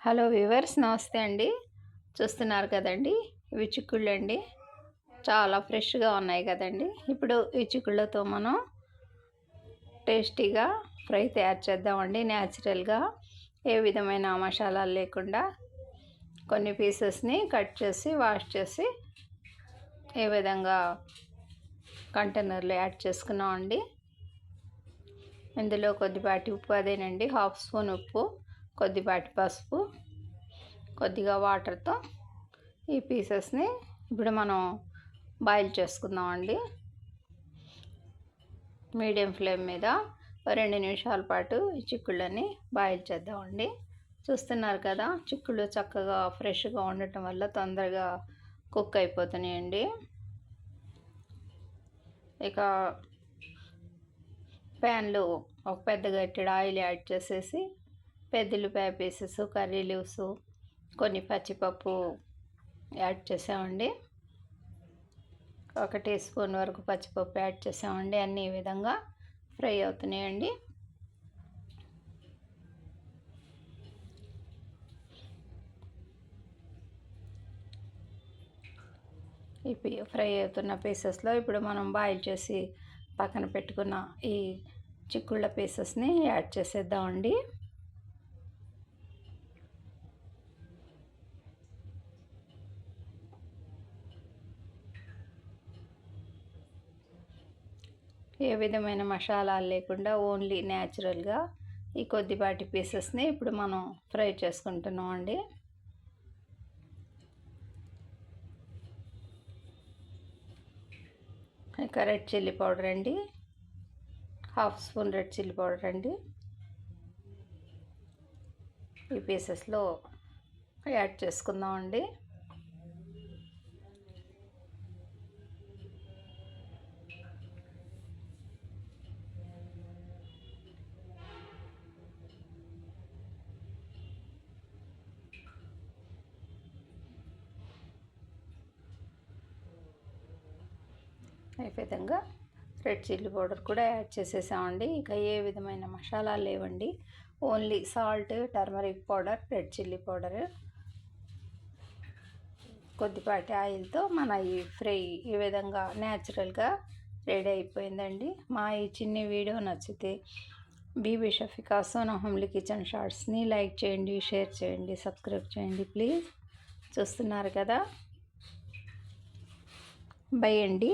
Hello viewers, నమస్తే అండి. చూస్తున్నారు కదండి, ఇవి చిక్కుళ్ళు అండి. చాలా ఫ్రెష్గా ఉన్నాయి కదండి. ఇప్పుడు ఈ చిక్కుళ్ళతో మనం టేస్టీగా ఫ్రై తయారు చేద్దామండి. న్యాచురల్గా ఏ విధమైన మసాలాలు లేకుండా కొన్ని పీసెస్ని కట్ చేసి వాష్ చేసి ఏ విధంగా కంటైనర్లో యాడ్ చేసుకున్నామండి. ఇందులో కొద్దిపాటి ఉప్పు, అదేనండి హాఫ్ స్పూన్ ఉప్పు, కొద్దిపాటి పసుపు, కొద్దిగా వాటర్తో ఈ పీసెస్ని ఇప్పుడు మనం బాయిల్ చేసుకుందామండి. మీడియం ఫ్లేమ్ మీద 2 నిమిషాల పాటు ఈ చిక్కుళ్ళని బాయిల్ చేద్దామండి. చూస్తున్నారు కదా, చిక్కుళ్ళు చక్కగా ఫ్రెష్గా ఉండటం వల్ల తొందరగా కుక్ అయిపోతున్నాయండి. ఇక ప్యాన్లో ఒక పెద్ద గట్టెడు ఆయిల్ యాడ్ చేసేసి పెద్దల్లిపాయ పీసెస్, కర్రీ లీవ్స్, కొన్ని పచ్చిపప్పు యాడ్ చేసామండి. 1 టీ స్పూన్ వరకు పచ్చిపప్పు యాడ్ చేసామండి. అన్నీ ఈ విధంగా ఫ్రై అవుతున్నాయండి. ఈ ఫ్రై అవుతున్న పీసెస్లో ఇప్పుడు మనం బాయిల్ చేసి పక్కన పెట్టుకున్న ఈ చిక్కుళ్ళ పీసెస్ని యాడ్ చేసేద్దామండి. ఏ విధమైన మసాలాలు లేకుండా ఓన్లీ న్యాచురల్గా ఈ కొద్దిపాటి పీసెస్ని ఇప్పుడు మనం ఫ్రై చేసుకుంటున్నాం అండి. ఇక రెడ్ చిల్లీ పౌడర్ అండి, half spoon red chilli powder అండి ఈ పీసెస్లో యాడ్ చేసుకుందాం అండి. ఈ విధంగా రెడ్ చిల్లీ పౌడర్ కూడా యాడ్ చేసేసామండి. ఇక ఏ విధమైన మసాలాలు లేవండి, only salt, turmeric powder, red chilli powder, కొద్దిపాటి ఆయిల్తో మన ఈ ఫ్రై ఈ విధంగా న్యాచురల్గా రెడీ అయిపోయిందండి. మా ఈ చిన్ని వీడియో నచ్చితే బీబీ షఫికా సోనా హోమ్లీ కిచెన్ షార్ట్స్ని లైక్ చేయండి, షేర్ చేయండి, సబ్స్క్రైబ్ చేయండి ప్లీజ్. చూస్తున్నారు కదా, బై అండి.